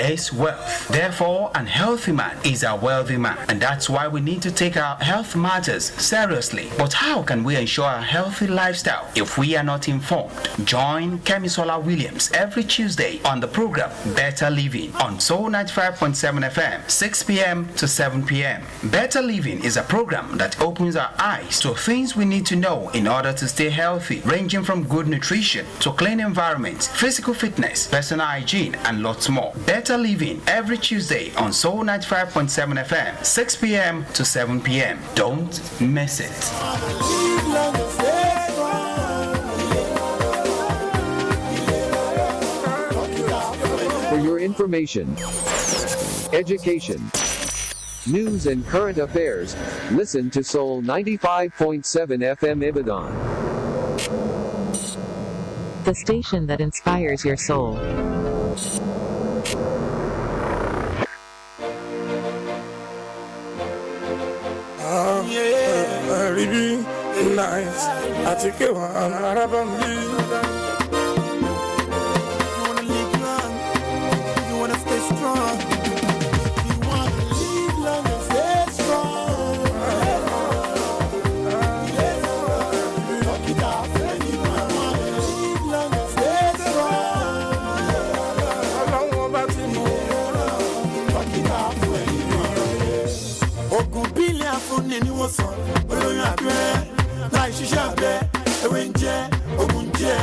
is wealth. Therefore, an healthy man is a wealthy man, and that's why we need to take our health matters seriously. But how can we ensure a healthy lifestyle if we are not informed? Join Kemisola Williams every Tuesday on the program Better Living on Soul 95.7 FM, 6 p.m. to 7 p.m. Better Living is a program that opens our eyes to things we need to know in order to stay healthy, ranging from good nutrition to clean environment, physical fitness, personal hygiene, and lots more. Better Living every Tuesday on Soul 95.7 FM, 6 p.m. to 7 p.m. Don't miss it. For your information, education, news and current affairs, listen to Soul 95.7 FM Ibadan. The station that inspires your soul. Really nice. I take it on Arabam. You wanna live long, you wanna stay strong. You wanna live long and stay strong. Fuck it off, anyone wanna live long and stay strong. How long about you? Fuck it off, anyone. Ogun billion for anyone son. Olóyún abẹ́ láì ṣiṣẹ́ abẹ́ ewé ń jẹ́ ogun jẹ́.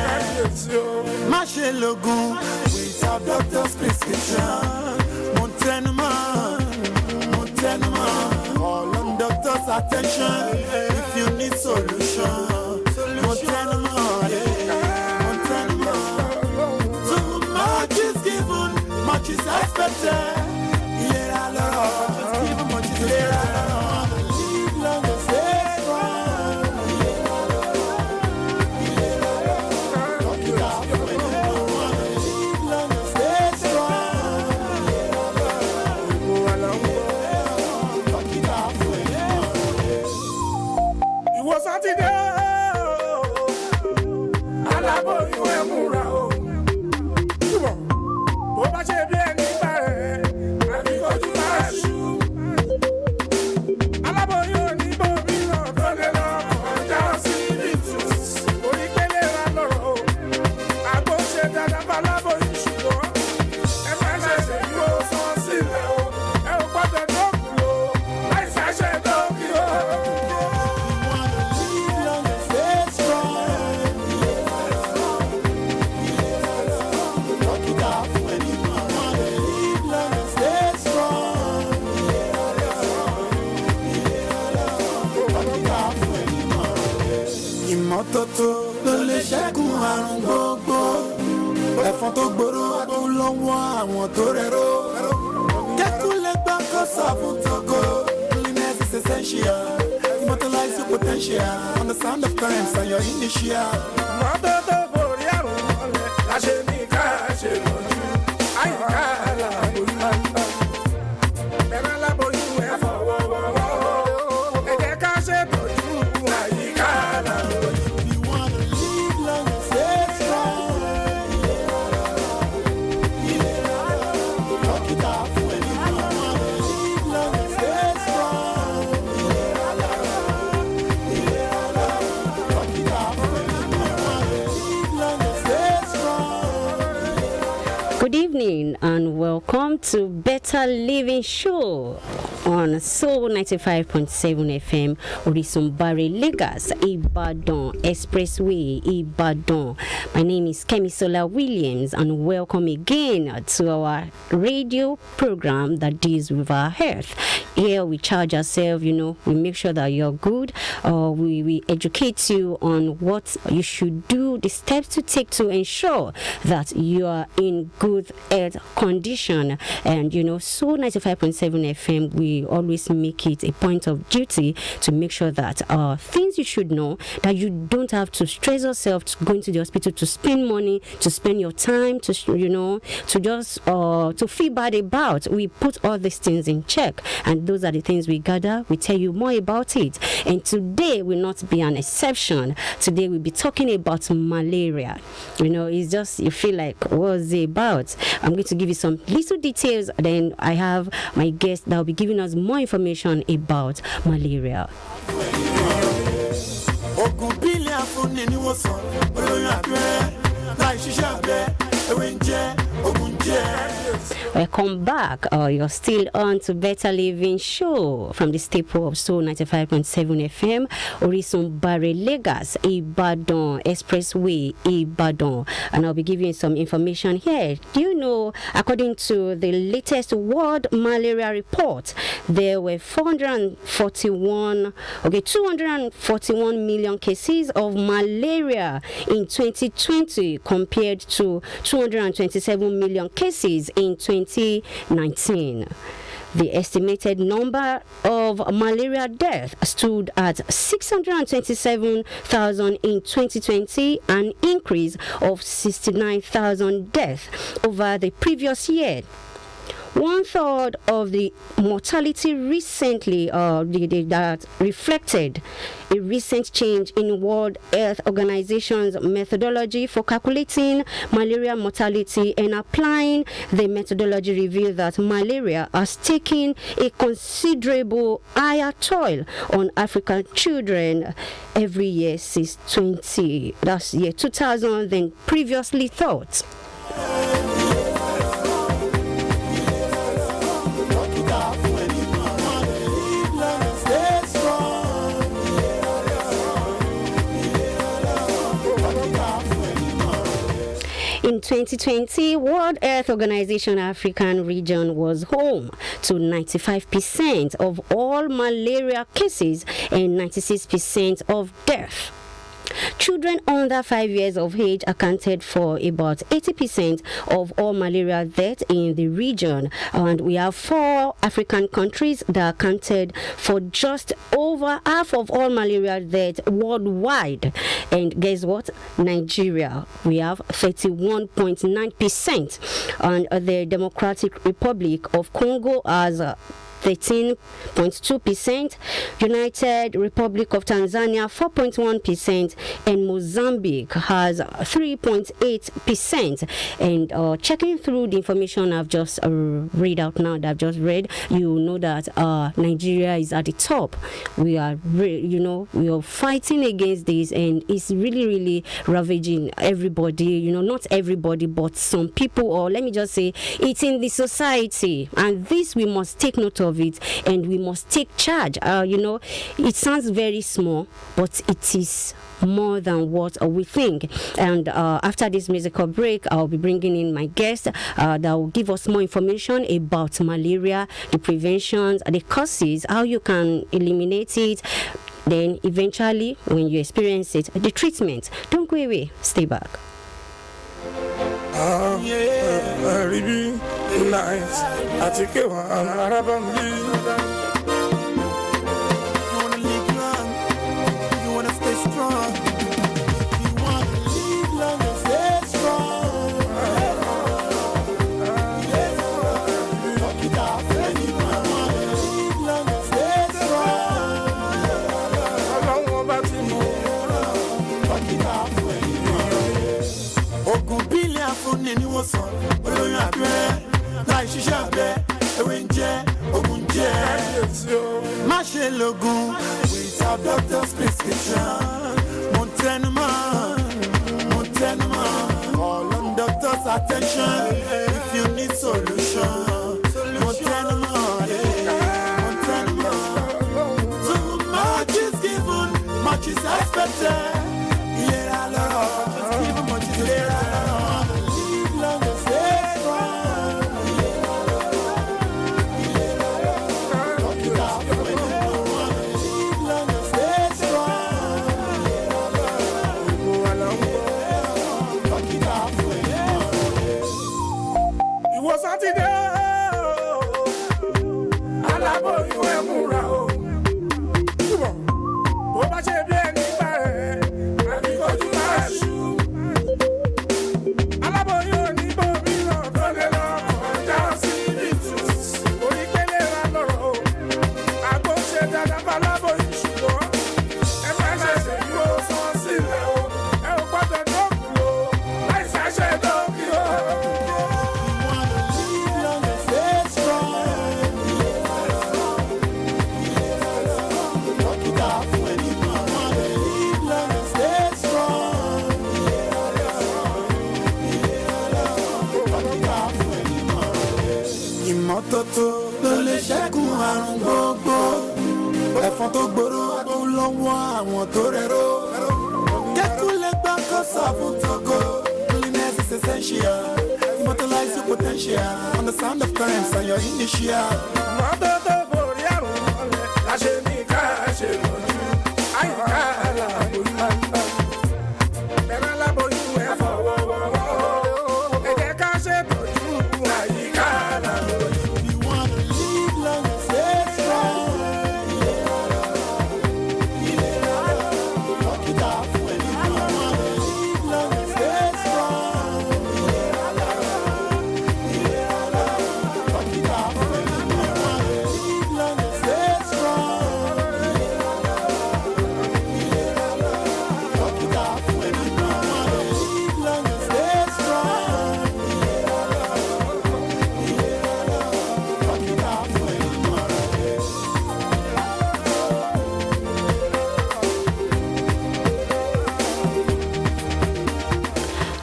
Má ṣe lògùn without doctor's prescription. Mo tẹnu mọ́. Call on doctor's attention if you need solution. Mo tẹnu mọ́. Too much is given, much is expected. Ìlera lọ́rọ̀, just give much is ìlera lọ́rọ̀. Live long and stay strong. Fuck it off when you don't wanna live long and stay strong. Fuck it off when you wanna. It was Saturday. Aláboyún ẹ̀ múra o. Túbọ̀, bó bá ṣe bí ẹni bá rẹ̀, àbí kojú máa ṣú. Aláboyún ní bòmí náà tó lè lọ kọjá sí ibi tù. Onípele ra lọ́rọ̀ o. Àgbo ṣe dáadáa bá aláboyún ṣùgbọ́n. Ẹ má ṣe ṣèlú ó sọ sílẹ̀ o. Ẹ ò gbọ́dọ̀ dọ́kun o. Láì ṣàṣẹ dọ́kì o. You wanna live long and stay strong. Fuck it off when you wanna live long and stay strong. Fuck it off when you wanna. Ìmọ́tótó ló lè ṣẹ́gun àrùn gbogbo. Ẹ̀fọn tó gbòòrò tó lọ́wọ́ àwọn tó rẹ̀rọ. Kẹ́kùn lè gbọ́ kó sọ fún Togo. Cleanliness is essential. Immortalize your potential. Understand the times and your initial. Mọ́tótó borí àrùn ọ̀lẹ́. Láṣẹ ní ká ṣe lójú. Àyíká làbóyún máa ń bá. Bẹ̀rẹ̀ aláboyún ẹ̀ fọwọ́ wọ́wọ́. Ẹ jẹ́ ká ṣètọ́jú àyíká làbóyún. You wanna live long and stay strong. Fuck it off when you wanna live long and stay strong. Fuck it off when you wanna live long and stay strong. Good evening and welcome to Better Living Show on Soul 95.7 FM, Orisumbari, Lagos, Ibadan Expressway, Ibadan. My name is Kemisola Williams and welcome again to our radio program that deals with our health. Here we charge ourselves, we make sure that you're good, we educate you on what you should do, the steps to take to ensure that you are in good health condition. And Soul 95.7 FM, we we always make it a point of duty to make sure that things you should know, that you don't have to stress yourself to going to the hospital to spend money, to spend your time, to to just to feel bad about. We put all these things in check, and those are the things we gather. We tell you more about it, and today will not be an exception. Today we'll be talking about malaria. It's just, you feel like, what's it about? I'm going to give you some little details, then I have my guest that will be giving us more information about malaria. Welcome back. You're still on to Better Living Show from the staple of Soul 95.7 FM, Orisun Bare Lagos, Ibadan Expressway, Ibadan. And I'll be giving you some information here. Do you know, according to the latest World Malaria Report, there were 241 million cases of malaria in 2020 compared to 227 million cases in 2019. The estimated number of malaria deaths stood at 627,000 in 2020, an increase of 69,000 deaths over the previous year. 1/3 of the mortality recently that reflected a recent change in World Health Organization's methodology for calculating malaria mortality, and applying the methodology revealed that malaria has taken a considerable higher toll on African children every year since 2000 than previously thought. In 2020, World Health Organization African region was home to 95% of all malaria cases and 96% of deaths. Children under 5 years of age accounted for about 80% of all malaria deaths in the region, and we have 4 African countries that accounted for just over half of all malaria deaths worldwide. And guess what? Nigeria, we have 31.9%, and the Democratic Republic of Congo has 13.2%, United Republic of Tanzania 4.1%, and Mozambique has 3.8%. And checking through the information I've just read out now, that I've just read, you know that Nigeria is at the top. We are, we are fighting against this, and it's really, really ravaging everybody. Not everybody, but some people, or let me just say, it's in the society, and this we must take note of it, and we must take charge. It sounds very small, but it is more than what we think. And after this musical break, I'll be bringing in my guest that will give us more information about malaria, the preventions, the causes, how you can eliminate it, then eventually when you experience it, the treatment. Don't go away, stay back. Really nice. I take it one. You wanna live long, you wanna stay strong. You wanna live long and stay strong. Fuck it off, you wanna live long and stay strong. How long about you? Fuck it off, Ogun billion for any was on. Without doctor's prescription, Montenma, all on doctor's attention. If you need solution, Montenma. Too much is given, much is expected. Just give much is live long and stay strong. Saturday, láboyún ṣùgbọ́n ẹ má ṣẹ̀ṣẹ̀ dúró sán sílẹ̀ o ẹ ò gbọ́dọ̀ dọ́kun o láì ṣàṣẹ dọ́kì o. Ìmọ́tótó ló lè ṣẹ́gun àrùn gbogbo. Ẹ̀fọn tó gbòòrò tó lọ́wọ́ àwọn tó rẹ̀rọ. Kẹ́kùlẹ̀ gbà kó sàfún tókò. Cleanliness is essential. Immortalize your potential. On the sound of crimes and your initial. Ìmọ́tótó borí àrùn mọ́lẹ̀ láṣẹ ní ká ṣe lójú. Àyíká làbóyún. Bẹ̀rẹ̀ láboyún ẹ̀ fọwọ́ wọ́wọ́. Ẹ jẹ́ ká ṣètọ́jú àyíká làbóyún. You wanna live long and stay strong. Fuck it off when you wanna live long and stay strong. Fuck it off when you wanna live long and stay strong. Fuck it off when you wanna live long and stay strong. Fuck it off when you wanna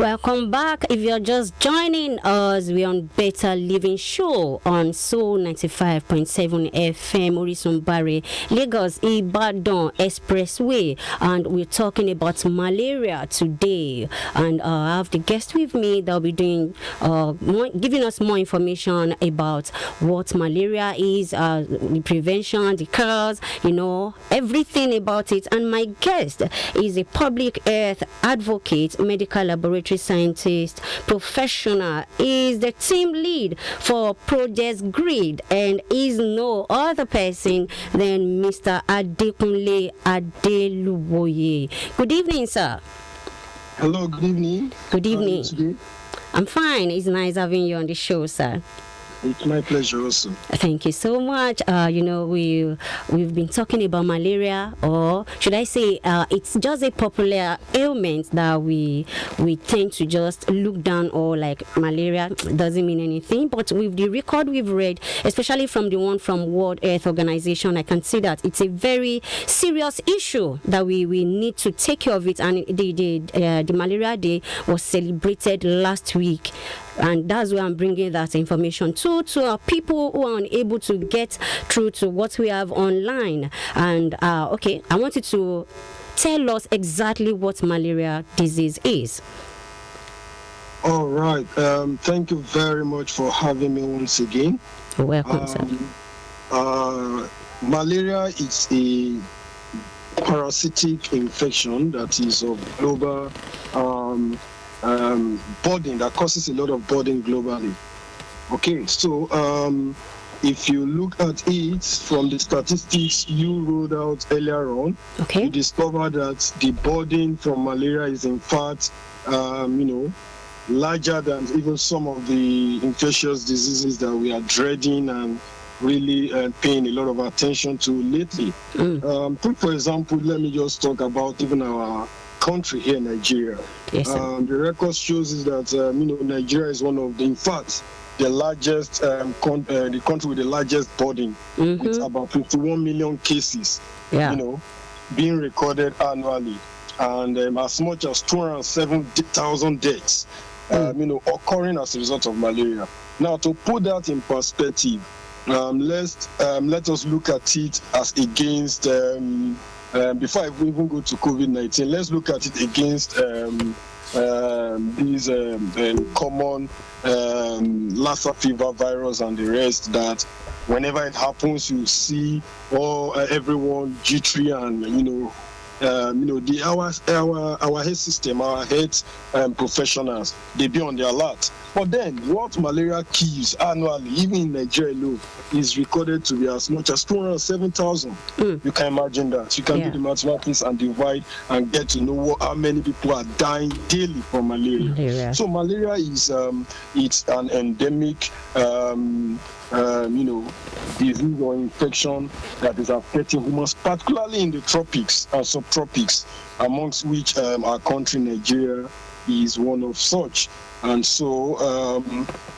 Welcome back. If you're just joining us, we're on Better Living Show on Soul 95.7 FM, Orisun Bare, Lagos, Ibadan Expressway, and we're talking about malaria today. And I have the guest with me that'll be doing, giving us more information about what malaria is, the prevention, the cause, everything about it. And my guest is a public health advocate, medical laboratory scientist, professional, is the team lead for Project Grid, and is no other person than Mr. Adekunle Adeluwoye. Good evening, sir. Hello, good evening. Good evening. I'm fine. It's nice having you on the show, sir. It's my pleasure also. Thank you so much. We've been talking about malaria, or should I say, it's just a popular ailment that we tend to just look down, or like malaria doesn't mean anything. But with the record we've read, especially from the one from World Health Organization, I can see that it's a very serious issue that we need to take care of it. And the Malaria Day was celebrated last week. And that's why I'm bringing that information to our people who are unable to get through to what we have online. And I want you to tell us exactly what malaria disease is. All right. Thank you very much for having me once again. You're welcome, sir. Malaria is a parasitic infection that is of global burden, that causes a lot of burden globally. Okay, so if you look at it from the statistics you rolled out earlier on, you discover that the burden from malaria is in fact, larger than even some of the infectious diseases that we are dreading and really paying a lot of attention to lately. Take for example, let me just talk about even our country here, Nigeria. Yes, the record shows is that Nigeria is one of the, in fact, the largest the country with the largest burden, with about 51 million cases, being recorded annually, and as much as 207,000 deaths, occurring as a result of malaria. Now, to put that in perspective, let us look at it as against. Before I even go to COVID-19, let's look at it against these common Lassa fever virus and the rest, that whenever it happens, you see everyone jittery and our health system, our health professionals, they be on their alert. But then, what malaria kills annually, even in Nigeria alone, is recorded to be as much as 207,000. You can imagine that. You can do the mathematics and divide and get to know how many people are dying daily from malaria. So malaria is it's an endemic disease or infection that is affecting humans, particularly in the tropics and subtropics, amongst which our country, Nigeria, is one of such. And so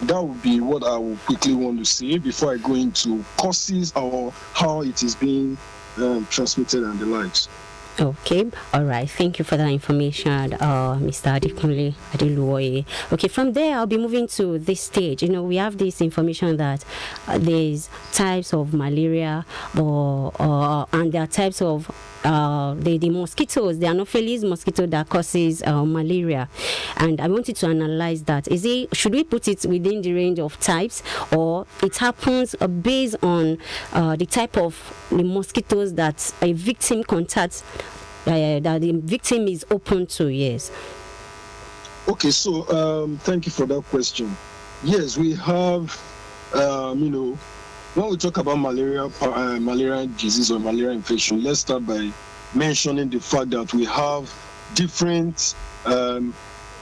that would be what I would quickly want to say before I go into causes or how it is being transmitted and the likes. Okay, all right. Thank you for that information, Mr. Adekunle Adeluoye. Okay, from there, I'll be moving to this stage. We have this information that there's types of malaria, and there are types of the mosquitoes, the Anopheles mosquito that causes malaria. And I wanted to analyze that. Should we put it within the range of types, or it happens based on the type of the mosquitoes that a victim contacts, that the victim is open to? Yes. Okay, so thank you for that question. Yes, we have, when we talk about malaria disease or malaria infection, let's start by mentioning the fact that we have different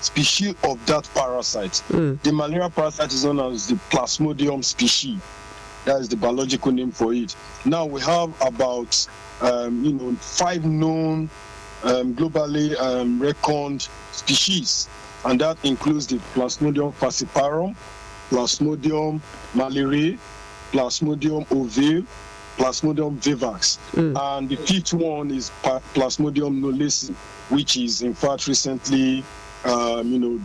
species of that parasite. The malaria parasite is known as the Plasmodium species. That is the biological name for it. Now we have about 5 known globally reckoned species, and that includes the Plasmodium falciparum, Plasmodium malariae, Plasmodium ovale, Plasmodium vivax, and the 5th one is Plasmodium knowlesi, which is in fact recently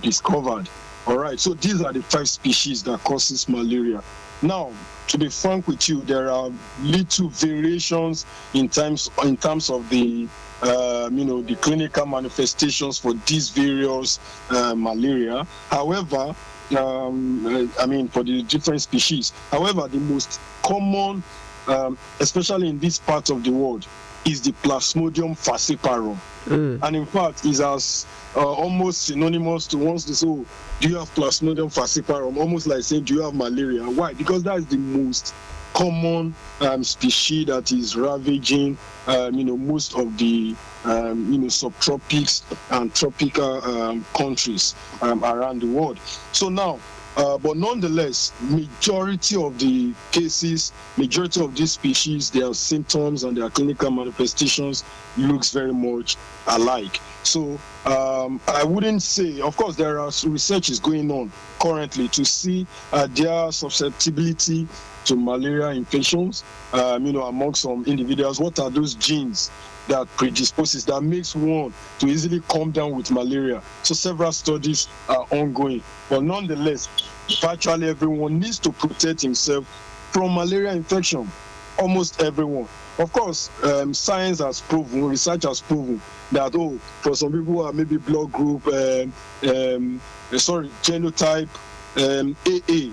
discovered. All right, so these are the 5 species that causes malaria. Now, to be frank with you, there are little variations in terms of the the clinical manifestations for these various malaria. However, for the different species. However, the most common, especially in this part of the world, is the Plasmodium falciparum. And in fact, is as almost synonymous to once they say, oh, do you have Plasmodium falciparum? Almost like saying, do you have malaria? Why? Because that is the most common species that is ravaging, most of the, subtropics and tropical countries around the world. So now, but nonetheless, majority of the cases, majority of these species, their symptoms and their clinical manifestations looks very much alike. So I wouldn't say, of course, there are research is going on currently to see their susceptibility to malaria infections, among some individuals. What are those genes that predisposes, that makes one to easily come down with malaria? So several studies are ongoing, but nonetheless, virtually everyone needs to protect himself from malaria infection. Almost everyone. Of course, science has proven, research has proven that, for some people who are maybe blood group, genotype AA,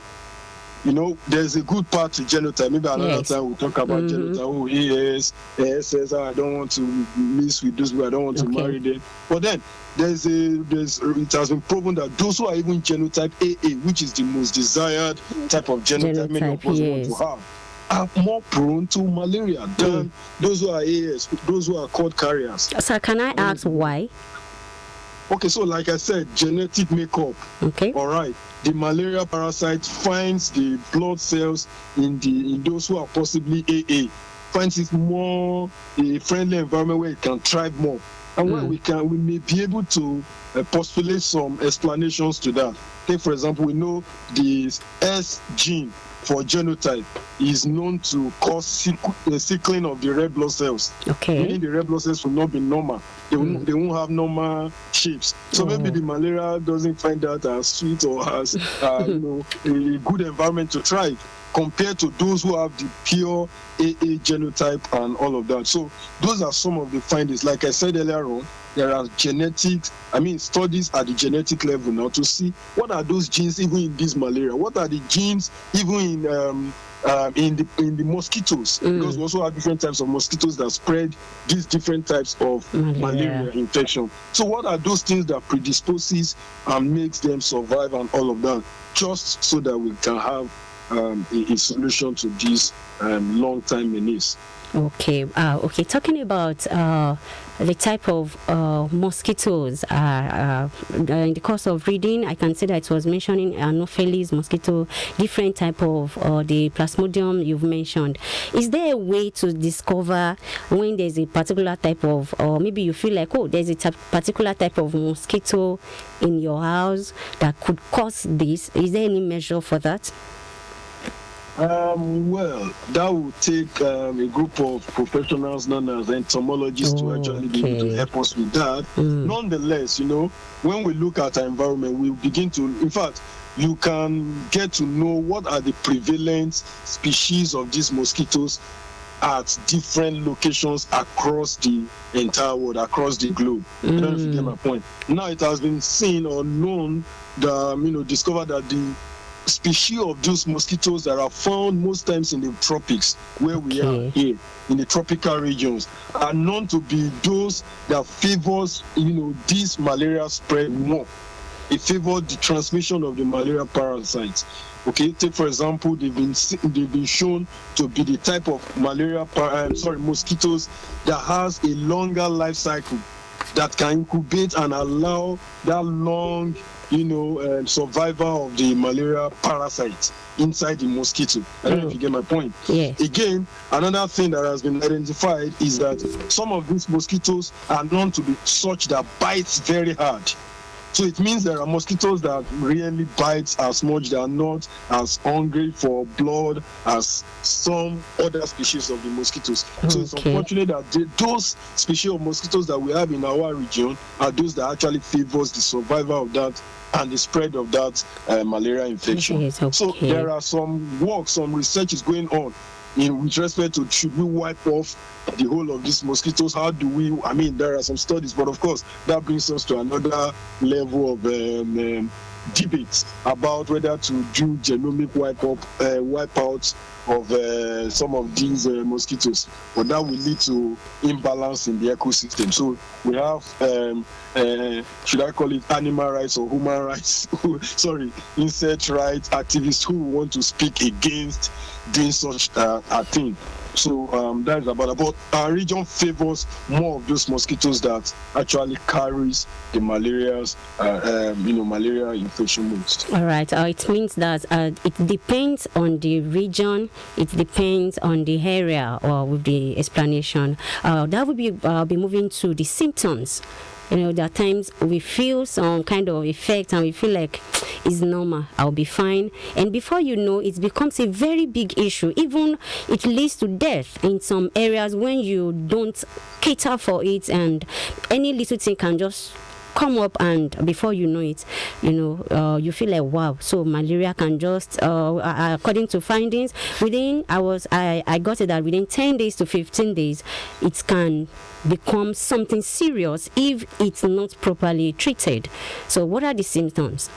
there's a good part to genotype. Maybe another time we'll talk about genotype. ES, SS, I don't want to mix with those people, I don't want to marry them. But then it has been proven that those who are even genotype AA, which is the most desired type of genotype many of us want to have, are more prone to malaria than those who are AS, those who are cord carriers. So can I ask why? Okay, so like I said, genetic makeup. Okay. All right. The malaria parasite finds the blood cells in those who are possibly AA, finds it more a friendly environment where it can thrive more. And where we may be able to postulate some explanations to that. Take, for example, we know the S gene for genotype is known to cause sickling of the red blood cells. Okay. Meaning the red blood cells will not be normal. They won't have normal shapes. So maybe the malaria doesn't find that as sweet or as a good environment to thrive. compared to those who have the pure AA genotype and all of that. So those are some of the findings. Like I said earlier on, there are studies at the genetic level now to see what are those genes even in this malaria. What are the genes even in the mosquitoes? Because we also have different types of mosquitoes that spread these different types of malaria infection. So what are those things that predisposes and makes them survive and all of that? Just so that we can have a solution to this long-time menace. Okay. Talking about the type of mosquitoes, in the course of reading, I can see that it was mentioning Anopheles mosquito, different type of the Plasmodium you've mentioned. Is there a way to discover when there's a particular type of, or maybe you feel like, there's a particular type of mosquito in your house that could cause this? Is there any measure for that? Well, that would take a group of professionals known as entomologists to actually be able to help us with that. Nonetheless, when we look at our environment, we begin to, in fact, you can get to know what are the prevalent species of these mosquitoes at different locations across the entire world, across the globe. I don't know if you get my point. Now it has been seen or known, discovered that the species of those mosquitoes that are found most times in the tropics, where we are here, in the tropical regions, are known to be those that favors, this malaria spread more. It favors the transmission of the malaria parasites. Okay, take for example, they've been shown to be the type of mosquitoes that has a longer life cycle, that can incubate and allow that long survival of the malaria parasite inside the mosquito. I don't know if you get my point. Yes. Again, another thing that has been identified is that some of these mosquitoes are known to be such that bites very hard. So it means there are mosquitoes that really bite as much, they are not as hungry for blood as some other species of the mosquitoes. So it's unfortunate that those species of mosquitoes that we have in our region are those that actually favors the survival of that and the spread of that malaria infection. So there are some research is going on with respect to, should we wipe off the whole of these mosquitoes? How do we, there are some studies, but of course that brings us to another level of debates about whether to do genomic wipeouts of some of these mosquitoes, but that will lead to imbalance in the ecosystem. So we have, should I call it animal rights or human rights? Insect rights activists who want to speak against doing such a thing. So that is about it. But our region favors more of those mosquitoes that actually carries the malaria infection most. All right. It means that it depends on the region. It depends on the area, or with the explanation. That would be moving to the symptoms. There are times we feel some kind of effect and we feel like it's normal, I'll be fine. And before you know, it becomes a very big issue. Even it leads to death in some areas when you don't cater for it, and any little thing can just come up, and before you know it, you feel like, wow. So malaria can just, according to findings, I got it that within 10 days to 15 days, it can become something serious if it's not properly treated. So what are the symptoms?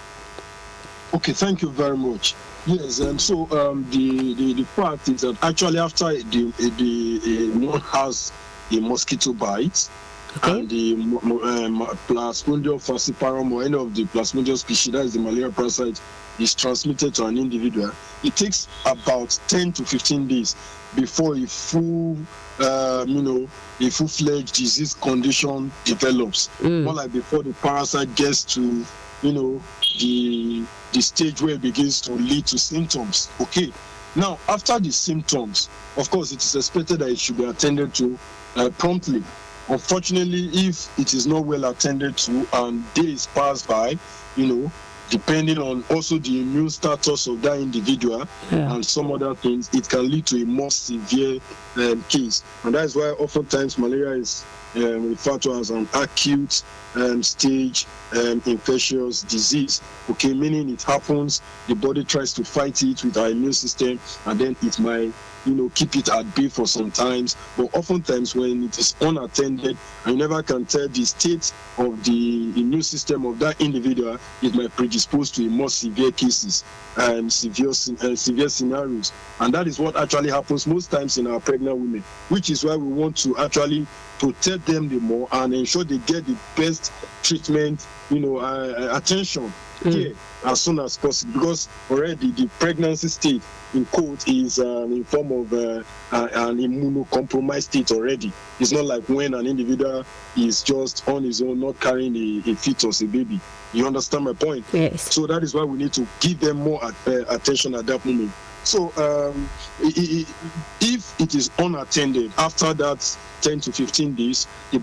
Okay, thank you very much. Yes, and so the fact is that actually after one has a mosquito bite, and the Plasmodium falciparum, or any of the Plasmodium species, that is the malaria parasite, is transmitted to an individual, it takes about 10 to 15 days before a full-fledged disease condition develops. More like before the parasite gets to, the stage where it begins to lead to symptoms. Okay. Now, after the symptoms, of course, it is expected that it should be attended to promptly. Unfortunately, if it is not well attended to and days pass by, depending on also the immune status of that individual and some other things, it can lead to a more severe case. And that is why oftentimes malaria is referred to as an acute stage infectious disease. Okay, meaning it happens, the body tries to fight it with our immune system, and then it might, keep it at bay for some times. But oftentimes when it is unattended and you never can tell the state of the immune system of that individual, it might predispose to a more severe cases and severe scenarios. And that is what actually happens most times in our pregnant women, which is why we want to actually protect them the more and ensure they get the best treatment, attention here as soon as possible, because already the pregnancy state in quote is in form of an immunocompromised state already. It's not like when an individual is just on his own, not carrying a fetus, a baby. You understand my point? Yes. So that is why we need to give them more attention at that moment. So if it is unattended, after that 10 to 15 days, the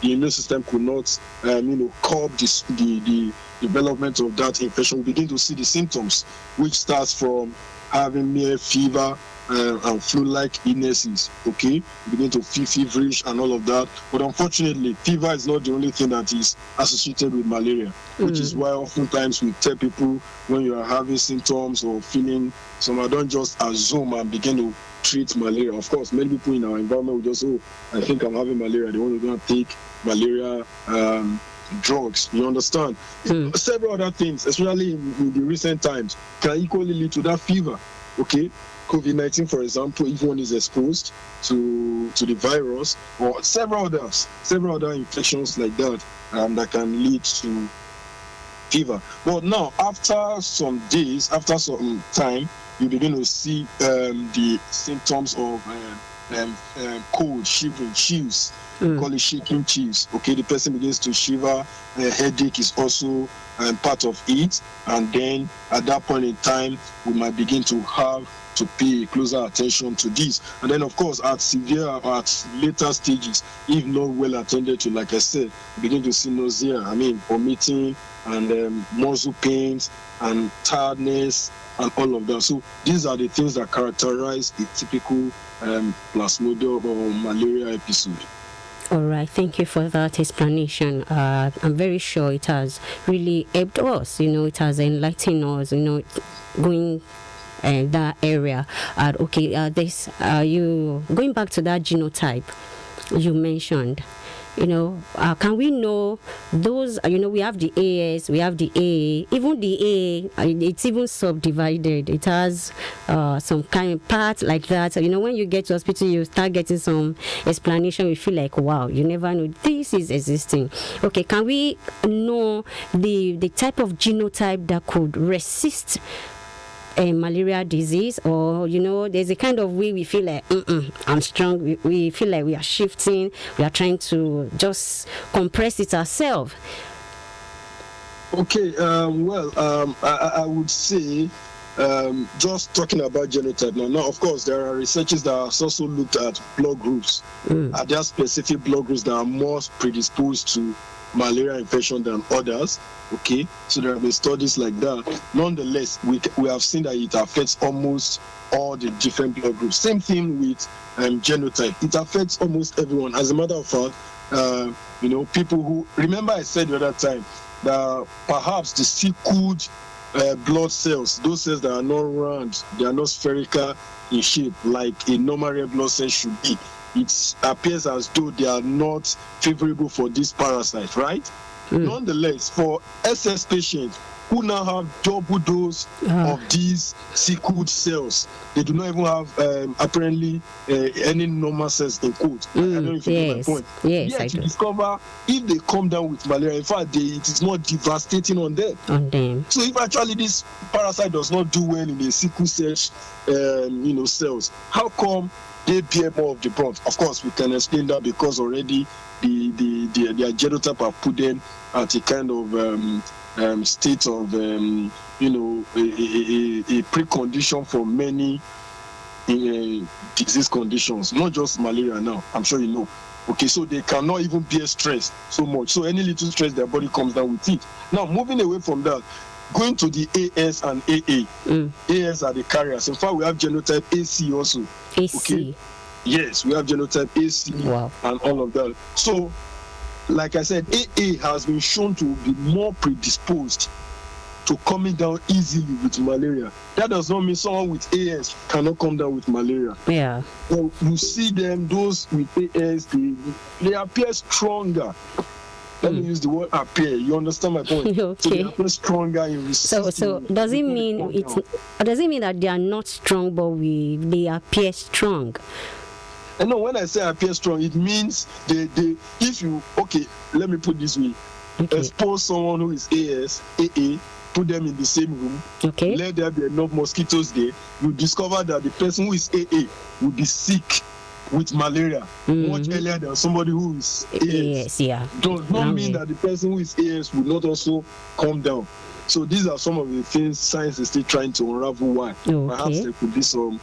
immune system could not, curb the development of that infection. We begin to see the symptoms, which starts from having mere fever and flu-like illnesses. Okay, we begin to feel feverish and all of that. But unfortunately, fever is not the only thing that is associated with malaria, which is why oftentimes we tell people when you are having symptoms or feeling some, don't just assume and begin to treat malaria. Of course, many people in our environment will just, I think I'm having malaria. They want to go and take malaria drugs. You understand? Several other things, especially in the recent times, can equally lead to that fever. Okay, COVID-19, for example, if one is exposed to the virus, or several other infections like that, that can lead to fever. But now, after some days, after some time, you begin to see the symptoms of cold, shivering, chills. Call it shaking chills. Okay, the person begins to shiver. Headache is also part of it, and then at that point in time, we might begin to have to pay closer attention to this. And then, of course, at later stages, if not well attended to, like I said, begin to see nausea. Vomiting and muscle pains and tiredness and all of that. So these are the things that characterize a typical plasmodium or malaria episode. All right, thank you for that explanation. I'm very sure it has really helped us. It has enlightened us. Going that area. You going back to that genotype you mentioned. Can we know those? We have the AS, we have the A. Even the A, it's even subdivided. It has some kind of part like that. So, when you get to hospital, you start getting some explanation. You feel like, wow, you never know this is existing. Okay, can we know the type of genotype that could resist a malaria disease? Or there's a kind of way we feel like I'm strong, we feel like we are shifting, we are trying to just compress it ourselves. Okay, I would say just talking about genotype now, of course there are researchers that have also looked at blood groups. Are there specific blood groups that are more predisposed to malaria infection than others? Okay, so there have been studies like that. Nonetheless, we have seen that it affects almost all the different blood groups. Same thing with genotype. It affects almost everyone. As a matter of fact, people who, remember I said the other time that perhaps the sickled blood cells, those cells that are not round, they are not spherical in shape like a normal red blood cell should be, it appears as though they are not favorable for this parasite, right? Nonetheless, for SS patients who now have double dose of these sickled cells, they do not even have apparently any normal cells in quote. I don't know if you know my point. Yes, I do. Discover if they come down with malaria, in fact, it is more devastating on them. So if actually this parasite does not do well in the sickle cell, cells, how come they bear more of the brunt? Of course, we can explain that because already their genotype have put them at a kind of state of a precondition for many disease conditions, not just malaria now. I'm sure you know. Okay, so they cannot even bear stress so much. So any little stress, their body comes down with it. Now, moving away from that, going to the AS and AA. AS are the carriers. In fact, we have genotype AC also. AC. Okay? Yes, we have genotype AC and all of that. So, like I said, AA has been shown to be more predisposed to coming down easily with malaria. That does not mean someone with AS cannot come down with malaria. Yeah. So you see them, those with AS, they appear stronger. Let me use the word appear. You understand my point? Okay. So they appear stronger in resisting. So does it mean that they are not strong, but they appear strong? And no, when I say appear strong, it means if you let me put this way. Okay. Expose someone who is AS, AA, put them in the same room, let there be enough mosquitoes there, you discover that the person who is AA will be sick with malaria much earlier than somebody who is AS. Does not mean that the person who is AS will not also come down. So these are some of the things science is still trying to unravel why. Perhaps there could be some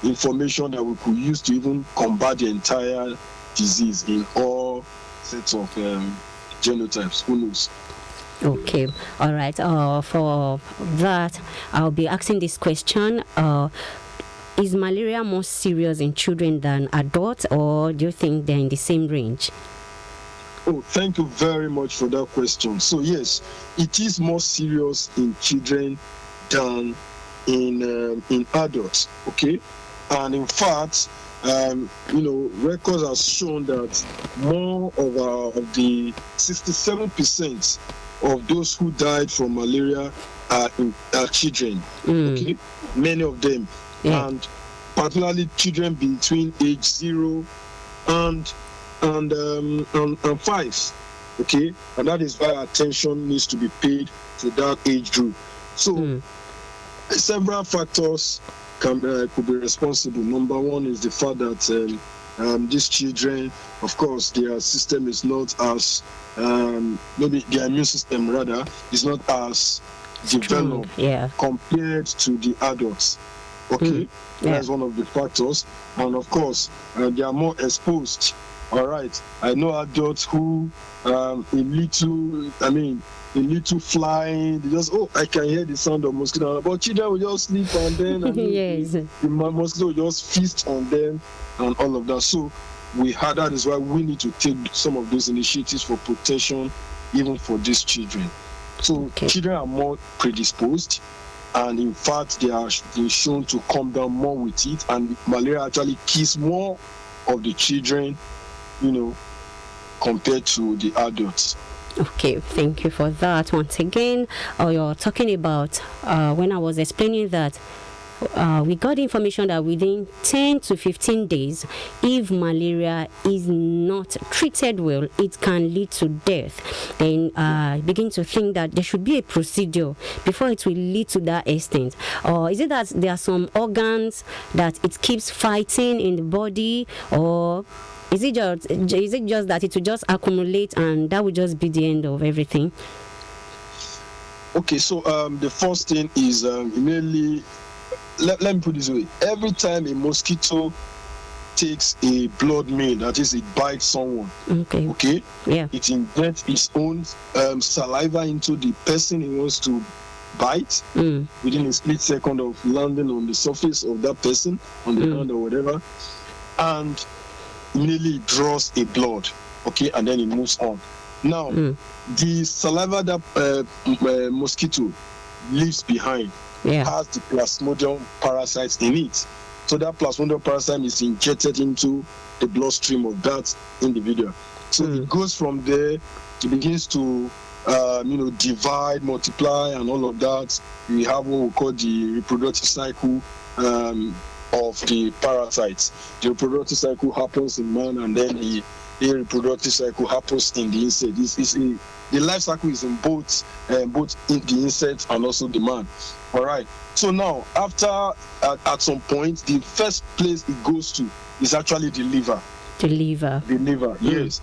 information that we could use to even combat the entire disease in all sets of genotypes. Who knows? Okay, all right. For that, I'll be asking this question. Is malaria more serious in children than adults, or do you think they're in the same range? Oh, thank you very much for that question. So yes, it is more serious in children than in adults. Okay, and in fact, records have shown that more of the 67% of those who died from malaria are children. Okay, many of them, and particularly children between age 0 and 5. Okay, and that is why attention needs to be paid to that age group. So several factors could be responsible. Number one is the fact that these children, of course, their system is not as maybe their immune system rather is not as developed compared to the adults. Okay, that's one of the factors, and of course they are more exposed. All right, I know adults who a little flying, they just I can hear the sound of mosquito, but children will just sleep and then the mosquito will just feast on them and all of that. So that is why we need to take some of those initiatives for protection even for these children. So children are more predisposed, and in fact they are being shown to come down more with it, and malaria actually kills more of the children, compared to the adults. Okay, thank you for that once again. You're talking about when I was explaining that we got information that within 10 to 15 days, if malaria is not treated well, it can lead to death. Then begin to think that there should be a procedure before it will lead to that extent. Or is it that there are some organs that it keeps fighting in the body, or is it just that it will just accumulate and that will just be the end of everything? Okay, so the first thing is immediately, let me put it this way. Every time a mosquito takes a blood meal, that is, it bites someone, it injects its own saliva into the person he wants to bite within a split second of landing on the surface of that person, on the hand or whatever, and immediately draws a blood, and then it moves on. Now, the saliva that mosquito leaves behind has the Plasmodium parasites in it. So that Plasmodium parasite is injected into the bloodstream of that individual. So it goes from there, it begins to divide, multiply, and all of that. We have what we call the reproductive cycle of the parasites. The reproductive cycle happens in man, and then the reproductive cycle happens in the insect. The life cycle is in both in the insect and also the man. All right. So now, at some point, the first place it goes to is actually the liver. The liver, yes.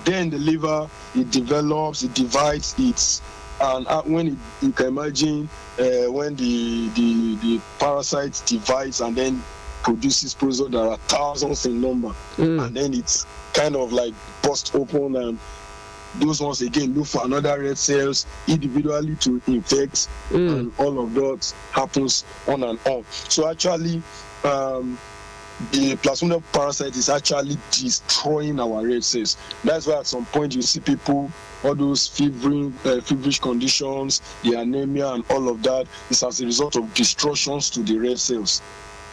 Then the liver, it develops, it divides, and when you can imagine when the parasite divides and then produces products that are thousands in number, and then it's kind of like bust open, and those ones again look for another red cells individually to infect, and all of that happens on and on. So actually, the Plasmodium parasite is actually destroying our red cells. That's why at some point you see people, all those feverish conditions, the anemia and all of that is as a result of destructions to the red cells.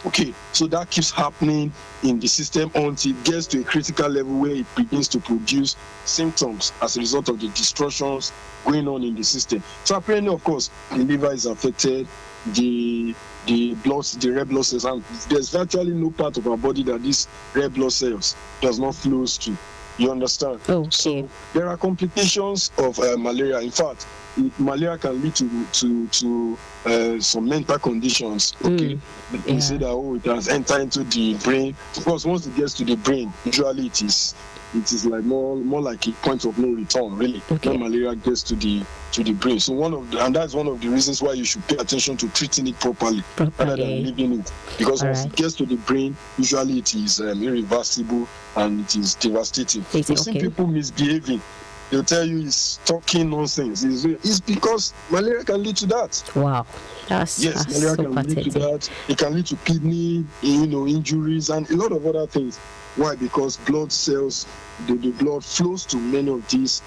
Okay, so that keeps happening in the system until it gets to a critical level where it begins to produce symptoms as a result of the destructions going on in the system. So apparently, of course, the liver is affected, the red blood cells, and there's virtually no part of our body that this red blood cells does not flow to. You understand? Okay. So there are complications of malaria. In fact, malaria can lead to some mental conditions. Okay, they say that it has entered into the brain. Of course, once it gets to the brain, usually it is like more like a point of no return, really. When malaria gets to the brain. So that's one of the reasons why you should pay attention to treating it properly rather than leaving it. Because once it gets to the brain, usually it is irreversible and it is devastating. We've seen people misbehaving. They'll tell you he's talking nonsense. It's because malaria can lead to that. Wow. Yes, malaria can lead to that. It can lead to kidney, injuries and a lot of other things. Why? Because blood cells, the blood flows to many of these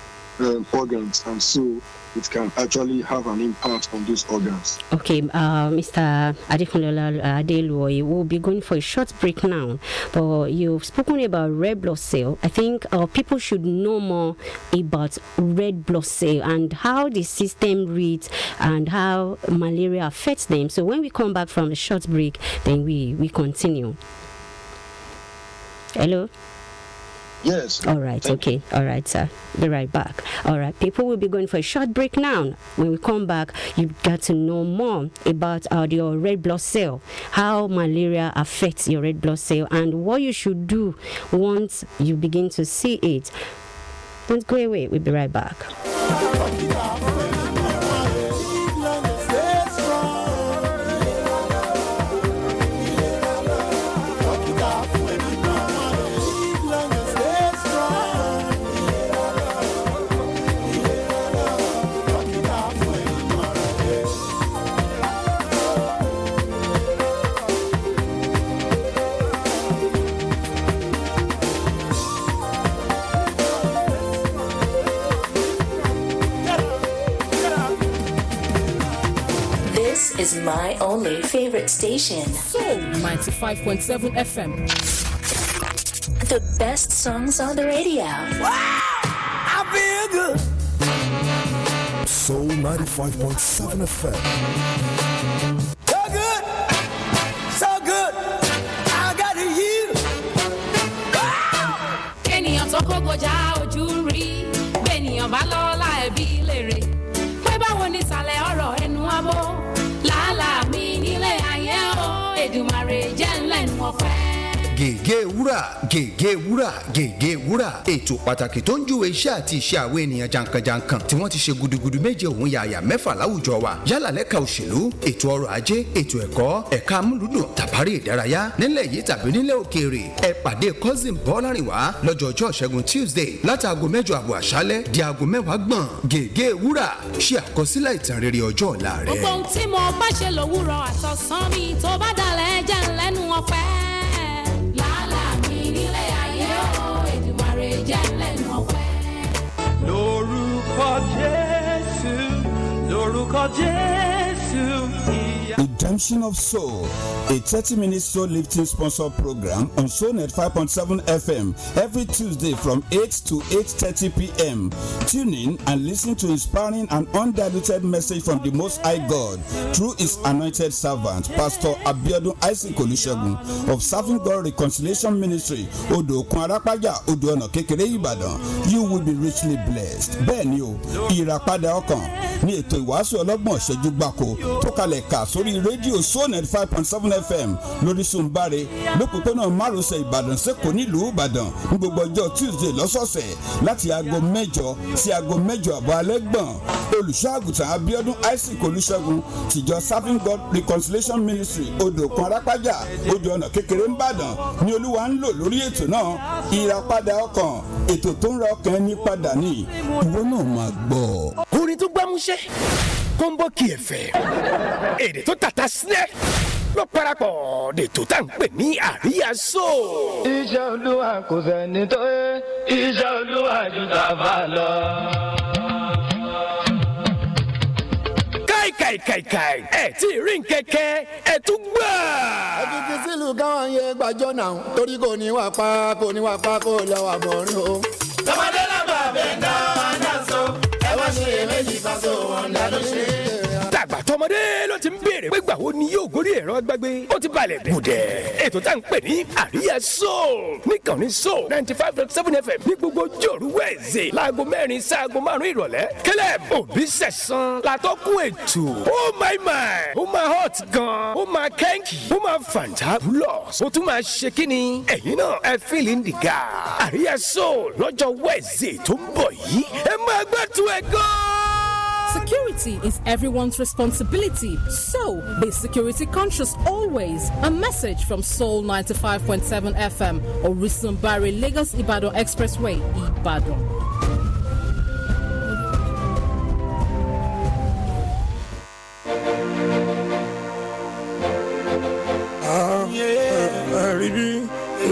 organs, and so it can actually have an impact on those organs. Okay, Mr. Adekunle Adeluoye, we'll be going for a short break now, but you've spoken about red blood cell. I think people should know more about red blood cell and how the system reads and how malaria affects them. So when we come back from the short break, then we continue. Hello? Yes. All right. Okay. All right, sir. Be right back. All right. People will be going for a short break now. When we come back, you've got to know more about your red blood cell, how malaria affects your red blood cell, and what you should do once you begin to see it. Don't go away. We'll be right back. Is my only favorite station. Soul 95.7 FM. The best songs on the radio. Wow! I feel good. Soul 95.7 FM. So good. So good. I got you. Wow! Ènìyàn tó kó gbọjà ojú rí, bẹ́ẹ̀nìyàn bá lọ́la ẹ̀bí lèrè. Pé báwo ni ìsàlẹ̀ ọ̀rọ̀ ẹnu abó? Lálá mi nílé ayé o, Èdùmàrè jẹ́ ńlẹ́nu ọ̀fẹ́. Gègé wúrà ètò pàtàkì tó ń júwe iṣẹ́ àti iṣẹ́ àwọn ènìyàn jankan-jankan tí wọ́n ti ṣe gudugudu méje òun yàyà mẹ́fà láwùjọ wa yálà lẹ́ka òṣèlú, ètò ọrọ̀ ajé, ètò ẹ̀kọ́, ẹ̀ka amúlùdùn tàbárí ìdárayá nílẹ̀ yìí tàbí nílẹ̀ òkèèrè. Ẹ pàdé cousin Bọ́lárìnwá lọ́jọ́ Ṣẹ́gun Tuesday látàgò 8 àṣálẹ́ di aago 10 gbọ̀n. Gègé wúrà ṣe àkọsílẹ̀ ìtàn rere ọjọ́ ọ̀la rẹ. Gbogbo ohun tí mo bá ṣe lówùrọ̀ àtọ̀sán mi tó bá dalẹ̀ jẹ́ ńlẹ́nu ọ̀fẹ́. Lórúkọ Jésù. Redemption of Soul, a 30-minute soul lifting sponsor program on SoulNet 5.7 FM every Tuesday from 8 to 8:30 p.m. Tune in and listen to inspiring and undiluted message from the Most High God through His anointed servant, Pastor Abiodun Isaac Olusegun of Serving God Reconciliation Ministry, Odo Okun Arapaja, Odo Ona Kekere Ibadan. You will be richly blessed. Bẹ́ẹ̀ ni o, ìràpadà ọkàn ní ètò ìwàásù ọlọ́gbọ̀n ìṣẹ́jú gbáko tó kalẹ̀ kà sórí rédíò rédíò Sonet 5.7 FM lórísun báre lópòpónà márosẹ̀ Ìbàdàn sẹ́kọ̀ọ́ nílùú Ìbàdàn ní gbogbo ọjọ́ Tuesday lọ́sọ̀ọ̀sẹ̀ láti aago 8 sí aago 8:30 alẹ́ gbọ̀n. Olùṣọ́-àgùntàn Abíọ́dún Isaac Olúṣẹ́gun tìjọ Serving God Reconciliation Ministry odò kan arápájà odò ọ̀nà kékeré ńbàdàn ni Olúwa ń lò lórí ètò náà. Ìràpadà ọkàn, ètò tó ń ra ọkàn ẹni padà ní ìwọ náà máa gbọ́. Orin tó gbámúṣẹ́ kọ́ńbọ́ kí ẹ̀fẹ̀ èdè tó tàta sílẹ̀ ló parapọ̀ dètò tá à ń pè ní àríyá só. Iṣẹ́ Olúwa kò sẹ́ni tó yẹ, iṣẹ́ Olúwa jù tàfà lọ. Káì ẹ̀ tí ì rí nkẹ́kẹ́ ẹ̀ tún gbà. Ẹ fi kí sílùú káwọn yẹ gbàjọ́ náà torí kò ní wà pa kò lọ́wọ́ àbọ̀rin o. Tọmọdé lábà bẹ́ẹ̀ dá wọn dá so, ẹ wá ṣe èméjì fáso wọn dá ló ṣe. Tàgbà tọmọdé ló ti ń béèrè pé gbàwo ni yóò gorí ẹ̀rọ gbàgbé. Ó ti balẹ̀ gùdẹ̀. Ètò tá à ń pè ní àríyá soul níkànnì soul 95.7 FM ní gbogbo jòrú wẹ̀ẹ́sẹ̀ láago 4 sí aago 5 ìrọ̀lẹ́. Caleb Òbísẹ̀san látọ́kùn ètò. Oh my, ó máa hot gan, ó máa kẹ́ńkì, ó máa fantabulous, ó tún máa ṣe kíni. Ẹ̀yin náà ẹ feel in the gap. Àríyá soul lọ́jọ́ wẹ̀ẹ́sẹ̀ tó ń bọ̀ yìí. Ẹ máa gbẹ́tù ẹ̀ gan. Security is everyone's responsibility, so be security conscious always. A message from Soul 95.7 FM, Orisun Bari, Lagos Ibadan Expressway, Ibadan. Really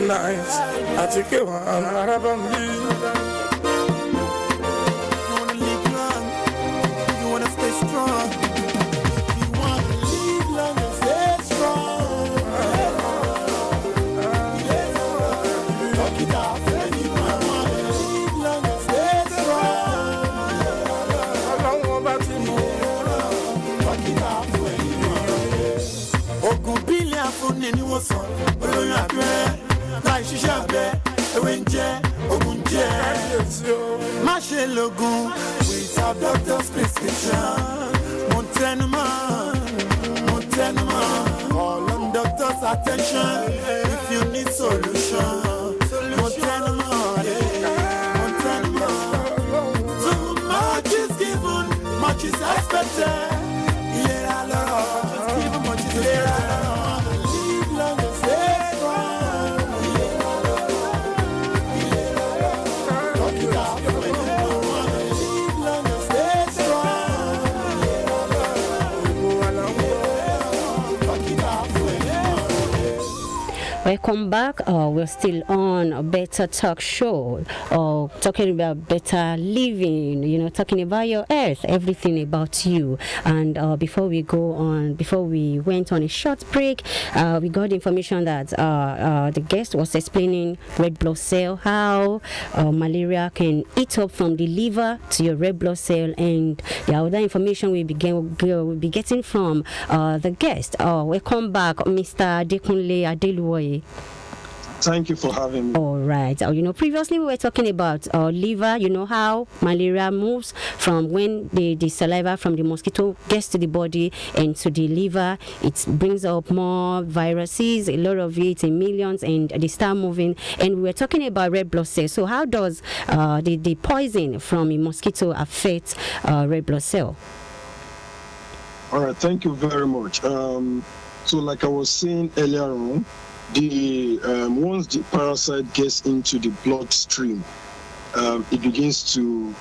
nice. I take it on Arabam. Strong. You want to live long and stay strong. Talk it out, friend. You want to live long and stay strong. Along about you, talk it out, friend. Ogun billion fún ni wọ́n sọ. Olóyún àgbẹ̀, láì ṣiṣẹ́ àgbẹ̀, ewé ń jẹ, ogun jẹ. Má ṣe lògùn. Without doctor's prescription, Montenma, call on doctor's attention if you need solution. Montenma, too much is given, much is expected. Yeah, Lord, just give much is expected. Live long and stay strong. Talk it out. Welcome back. We're still on a Better Talk Show, talking about better living, talking about your earth, everything about you. And before we went on a short break, we got information that the guest was explaining red blood cell, how malaria can eat up from the liver to your red blood cell, and the other information we'll be getting from the guest. Welcome back, Mr. Adekunle Adeluwoye. Thank you for having me. All right. Previously we were talking about liver, how malaria moves from when the saliva from the mosquito gets to the body and to the liver. It brings up more viruses, a lot of it in millions, and they start moving. And we were talking about red blood cells. So how does the poison from a mosquito affect red blood cell? All right. Thank you very much. So like I was saying earlier on, once the parasite gets into the bloodstream, it begins to,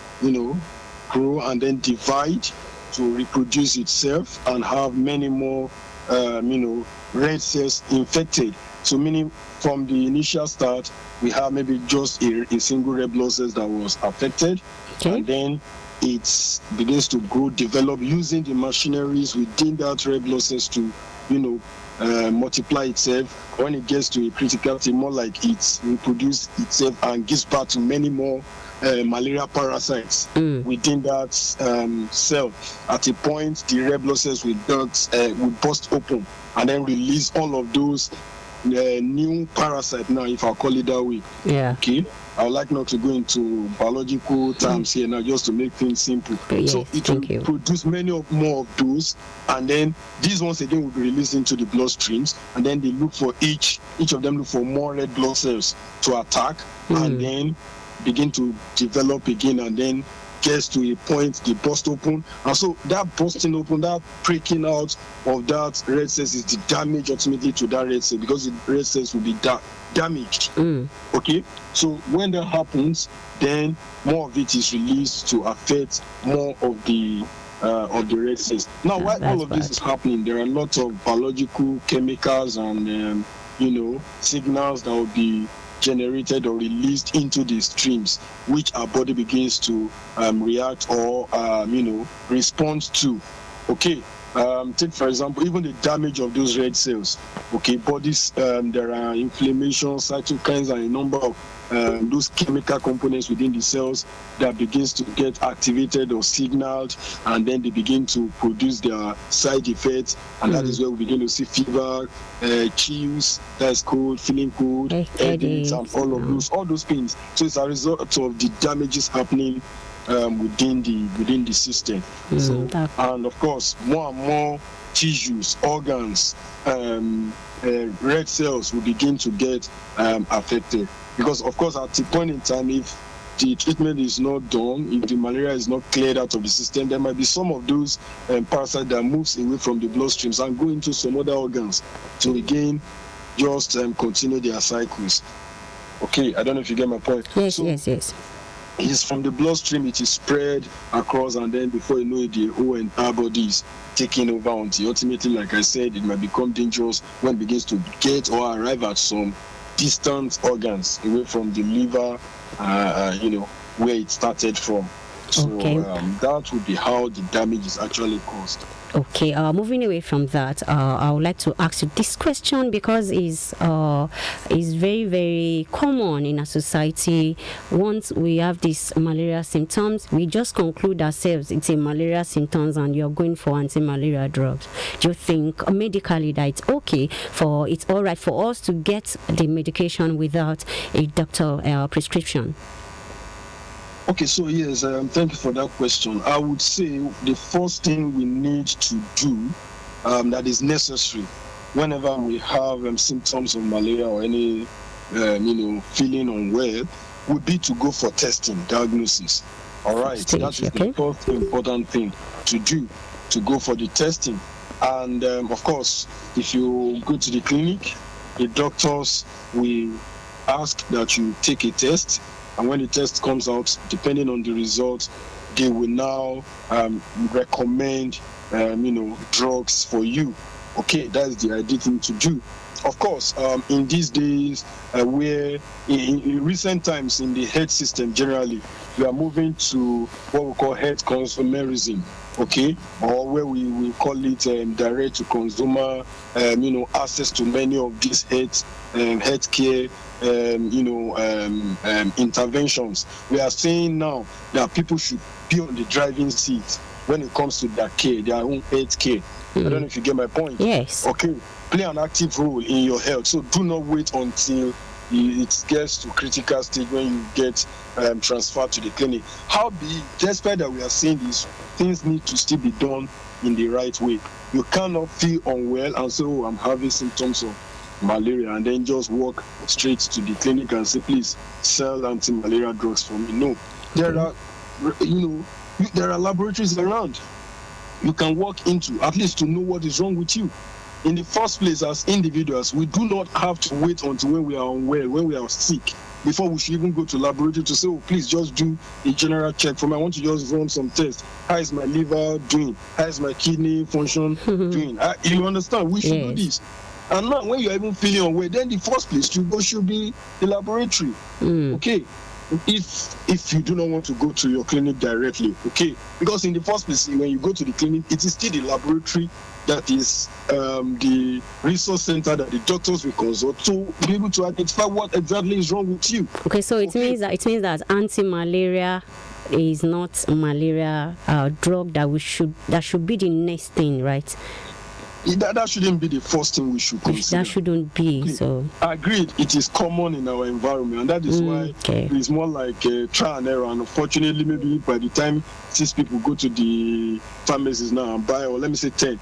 grow and then divide to reproduce itself and have many more, red cells infected. So meaning from the initial start, we have maybe just a single red blood cell that was affected, and then it begins to grow, develop using the machineries within that red blood cells to, multiply itself. When it gets to a critical state, more like it reproduces itself and gives birth to many more malaria parasites within that cell. At a point, the red blood cells will burst open and then release all of those new parasite now, if I call it that way. Yeah. Okay. I would like not to go into biological terms here now, just to make things simple. Yes, so it will produce more of those, and then these ones again will be released into the bloodstreams, and then they look for each of them look for more red blood cells to attack, and then begin to develop again, and then gets to a point they burst open, and so that bursting open, that breaking out of that red cells is the damage ultimately to that red cell, because the red cells will be damaged. Okay, so when that happens, then more of it is released to affect more of the red cells. Now, while all of this is happening, there are a lot of biological chemicals and signals that will be generated or released into the streams, which our body begins to react or respond to. Okay, take for example even the damage of those red cells. Okay, bodies, there are inflammation, cytokines, and a number of those chemical components within the cells that begins to get activated or signaled, and then they begin to produce their side effects, and that is where we begin to see fever, chills, that's cold, feeling cold, headaches, and all those things. So it's a result of the damages happening within the system. So, and of course, more and more tissues, organs, red cells will begin to get affected. Because, of course, at the point in time, if the treatment is not done, if the malaria is not cleared out of the system, there might be some of those parasites that moves away from the bloodstreams and go into some other organs to again just continue their cycles. Okay, I don't know if you get my point. Yes, yes. It's from the bloodstream, it is spread across, and then before you know it, the whole entire body is taking over until ultimately, like I said, it might become dangerous when it begins to get or arrive at some distant organs away from the liver, where it started from. So that would be how the damage is actually caused. Okay, moving away from that, I would like to ask you this question, because it's very, very common in our society. Once we have these malaria symptoms, we just conclude ourselves it's a malaria symptoms and you're going for anti-malaria drugs. Do you think medically that it's all right for us to get the medication without a doctor prescription? Okay, so yes, thank you for that question. I would say the first thing we need to do that is necessary whenever we have symptoms of malaria or any, feeling unwell, would be to go for testing, diagnosis. All right, that is the first important thing to do, to go for the testing. And of course, if you go to the clinic, the doctors will ask that you take a test. And when the test comes out, depending on the result, they will now recommend, drugs for you. Okay, that's the ideal thing to do. Of course, in these days, where in recent times in the health system generally, we are moving to what we call health consumerism. Okay, or where we call it direct to consumer, access to many of these healthcare interventions. We are saying now that people should be on the driving seat when it comes to their care, their own health care. I don't know if you get my point. Yes. Okay, play an active role in your health. So do not wait until it gets to critical stage when you get transferred to the clinic. Despite that we are saying this, things need to still be done in the right way. You cannot feel unwell and say, I'm having symptoms of malaria, and then just walk straight to the clinic and say, please sell anti-malaria drugs for me. No, there are laboratories around you can walk into, at least to know what is wrong with you. In the first place, as individuals, we do not have to wait until when we are unwell, when we are sick, before we should even go to laboratory to say, please just do a general check for me. I want to just run some tests. How is my liver doing? How is my kidney function doing? You understand? We should do this. And now, when you're even feeling unwell, then the first place to go should be the laboratory. Okay? If you do not want to go to your clinic directly, okay? Because in the first place, when you go to the clinic, it is still the laboratory that is the resource center that the doctors will consult to be able to identify what exactly is wrong with you. Okay, so it means that anti-malaria is not a malaria drug that should be the next thing, right? that shouldn't be the first thing we should consider. That shouldn't be. So agreed, it is common in our environment, and that is why it's more like trial and error. And unfortunately, maybe by the time 6 people go to the pharmacies now and buy, or let me say 10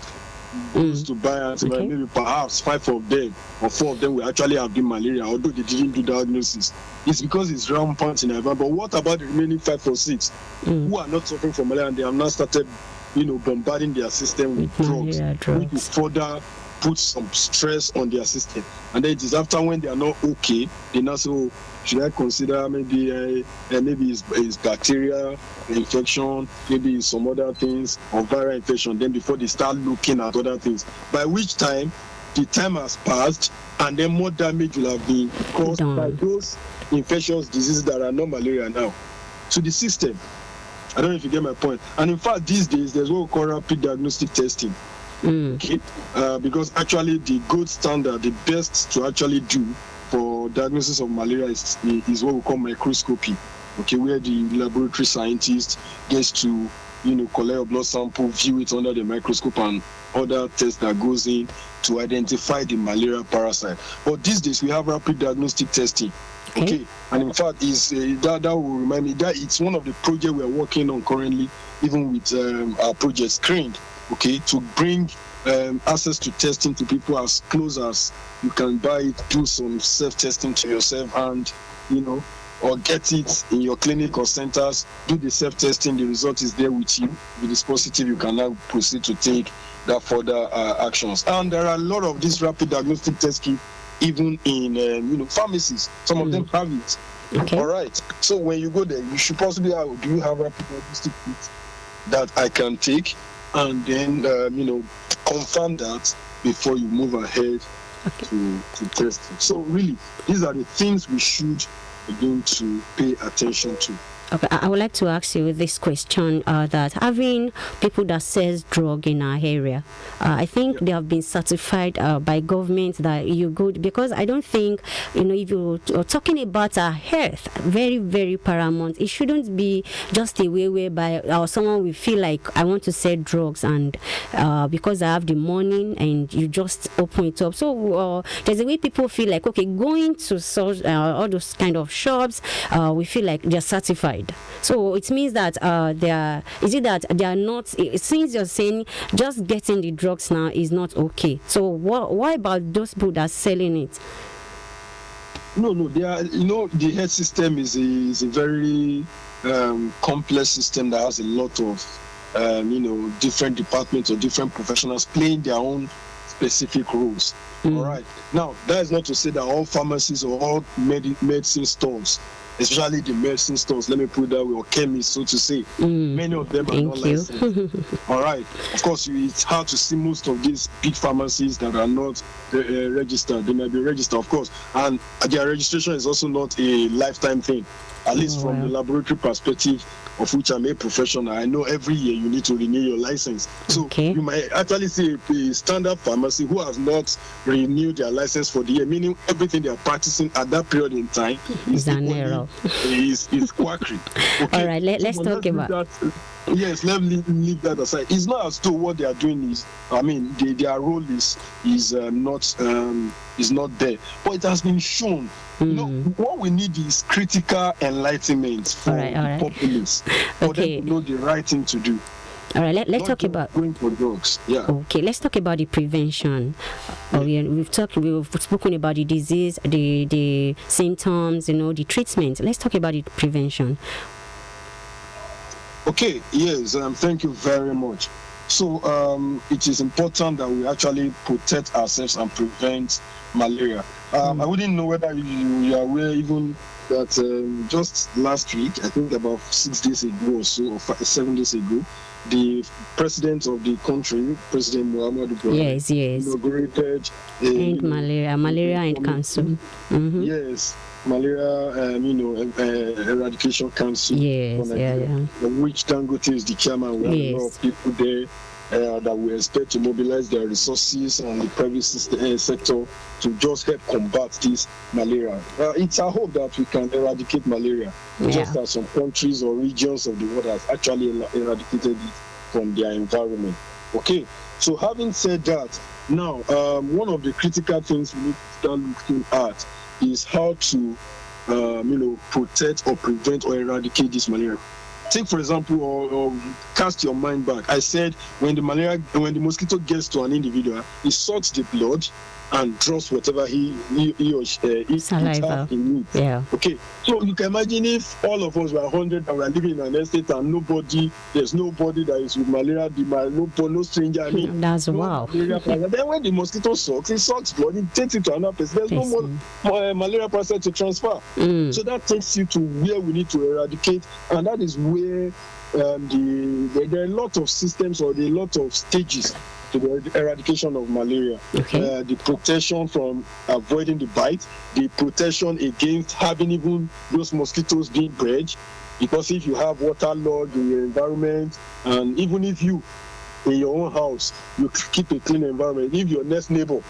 goes to buy antibiotics, maybe perhaps 5 of them or 4 of them will actually have been malaria, although they didn't do diagnosis. It's because it's rampant in our environment. But what about the remaining 5 or 6 who are not suffering from malaria and they have now started, bombarding their system with drugs, which will further put some stress on their system? And then it is after, when they are not okay, they now say, oh, should I consider maybe it's bacteria infection, maybe it's some other things, or viral infection, then before they start looking at other things, by which time the time has passed and then more damage will have been caused by those infectious diseases that are not malaria now to the system. I don't know if you get my point. And in fact, these days, there's what we call rapid diagnostic testing. Okay? Because actually the gold standard, the best to actually do for diagnosis of malaria is what we call microscopy. Okay, where the laboratory scientist gets to, collect a blood sample, view it under the microscope, and other tests that goes in to identify the malaria parasite. But these days, we have rapid diagnostic testing. Okay, and in fact, that will remind me that it's one of the projects we are working on currently, even with our project Screened, okay, to bring access to testing to people as close as you can buy it, do some self-testing to yourself, and, or get it in your clinic or centers, do the self-testing, the result is there with you. If it is positive, you can now proceed to take that further actions. And there are a lot of these rapid diagnostic test kits even in pharmacies. Some of them have it. Okay. All right. So when you go there, you should possibly do you have rapid diagnostic kit that I can take, and then confirm that before you move ahead to test it. So really, these are the things we should begin to pay attention to. Okay, I would like to ask you this question, that having people that sells drug in our area, I think they have been certified by government that you good, because I don't think, if you're talking about our health, very, very paramount, it shouldn't be just a way whereby someone will feel like, I want to sell drugs, and because I have the money, and you just open it up. So there's a way people feel like, okay, going to all those kind of shops, we feel like they're certified. So it means that they are not, since you're saying just getting the drugs now is not okay. So why about those people that are selling it? No, they are, the health system is a very complex system that has a lot of different departments or different professionals playing their own specific roles. All right. Now, that is not to say that all pharmacies or all medicine stores, especially the medicine stores, let me put it that way, or chemists, so to say, many of them are not licensed. All right. Of course, it's hard to see most of these big pharmacies that are not registered. They might be registered, of course, and their registration is also not a lifetime thing. At least from the laboratory perspective, of which I'm a professional, I know every year you need to renew your license. So you might actually see a standard pharmacy who has not renewed their license for the year, meaning everything they are practicing at that period in time is quackery. Okay? All right, let's talk about that. Yes, let's leave that aside. It's not as though what they are doing is, their role is not there, but it has been shown. What we need is critical enlightenment for the populace, for them to know the right thing to do. All right, let's talk about going for drugs. Yeah. Okay, let's talk about the prevention. We've spoken about the disease, the symptoms, the treatment. Let's talk about the prevention. Okay. Yes. Thank you very much. So it is important that we actually protect ourselves and prevent malaria. I wouldn't know whether you are aware even that just last week, I think about 6 days ago or so, or 7 days ago, the president of the country, President Muhammadu Buhari, inaugurated malaria and cancer. Yes, malaria, eradication council. Yes, which Dangote is the chairman. We have a lot of people there that we expect to mobilize their resources and the private sector to just help combat this malaria. It's our hope that we can eradicate malaria, just as some countries or regions of the world have actually eradicated it from their environment. Okay, so having said that, now one of the critical things we need to start looking at is how to protect or prevent or eradicate this malaria. Take for example, or cast your mind back. I said when the mosquito gets to an individual, it sucks the blood and drops whatever he or she saliva. Yeah. Okay. So you can imagine if all of us were 100 and we're living in an estate and there's nobody that is with malaria, no stranger. I mean, that's wow. Then when the mosquito sucks, it sucks blood, it takes it to another place. There's no more malaria parasite to transfer. So that takes you to where we need to eradicate, and that is where there are a lot of systems or there are a lot of stages to the eradication of malaria. Okay. The protection from avoiding the bite, the protection against having even those mosquitoes being bred, because if you have waterlogged in your environment, and even if you, in your own house, you keep a clean environment, if your next neighbor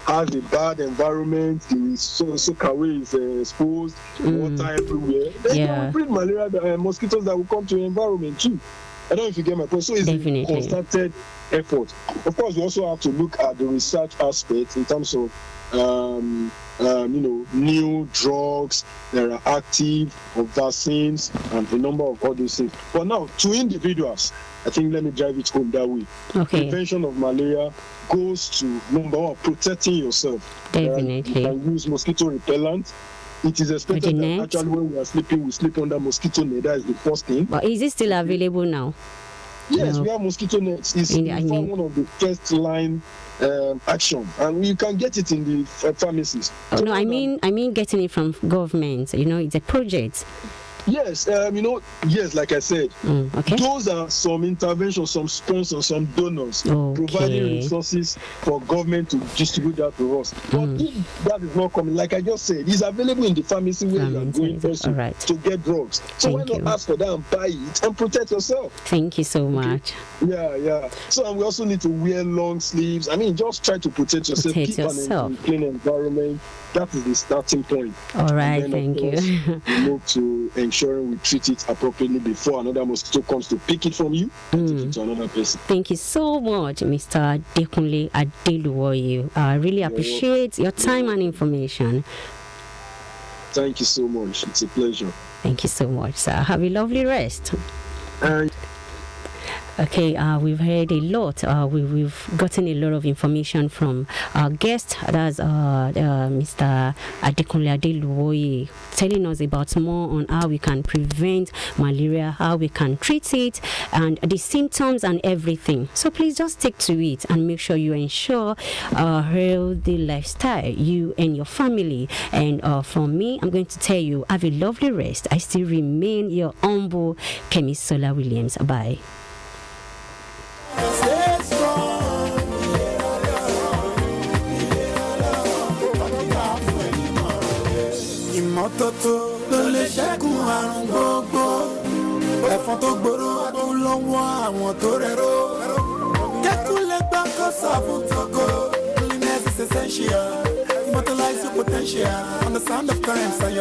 has a bad environment, the soakaway is exposed, water everywhere, then you will breed malaria, mosquitoes that will come to your environment too. I don't know if you get my point. So it's a concerted effort. Of course, we also have to look at the research aspect in terms of, new drugs that are active, or vaccines, and a number of other things. But now, to individuals, I think let me drive it home that way. Okay. Prevention of malaria goes to, number one, protecting yourself. Definitely. You can use mosquito repellent. It is expected that actually when we are sleeping, we sleep under mosquito net. That is the first thing. But is it still available now? Yes, we have mosquito nets. It's one of the first line action, and you can get it in the pharmacies. Oh, no, I mean getting it from government. It's a project. Yes, yes, like I said, those are some interventions, some sponsors, some donors providing resources for government to distribute that to us. But if that is not coming, like I just said, it's available in the pharmacy where you are going also to get drugs. So why not ask for that and buy it and protect yourself? Thank you so much. Yeah. So and we also need to wear long sleeves. I mean, just try to protect yourself. Keep an clean environment. That is the starting point. All right, thank you. We need to ensuring we treat it appropriately before another mosquito comes to pick it from you and take it to another person. Thank you so much, Mr. Adekunle Adeluwoye. I really appreciate your time and information. Thank you so much. It's a pleasure. Thank you so much, sir. Have a lovely rest. Okay, we've heard a lot. We've gotten a lot of information from our guest, that's Mr. Adekunle Adeluwoye, telling us about more on how we can prevent malaria, how we can treat it, and the symptoms and everything. So please just stick to it and make sure you ensure a healthy lifestyle, you and your family. And from me, I'm going to tell you, have a lovely rest. I still remain your humble Kemi Sola Williams. Bye. Ìmọ́tótó ló lè ṣẹ́gun àrùn gbogbo. Ẹ̀fọn tó gbòòrò tó lọ́wọ́ àwọn tó rẹ̀rọ. Kẹ́kùn lè gbà kó sàbùn tókò. Cleanliness is essential. Immortalize your potential. On the sound of crimes and your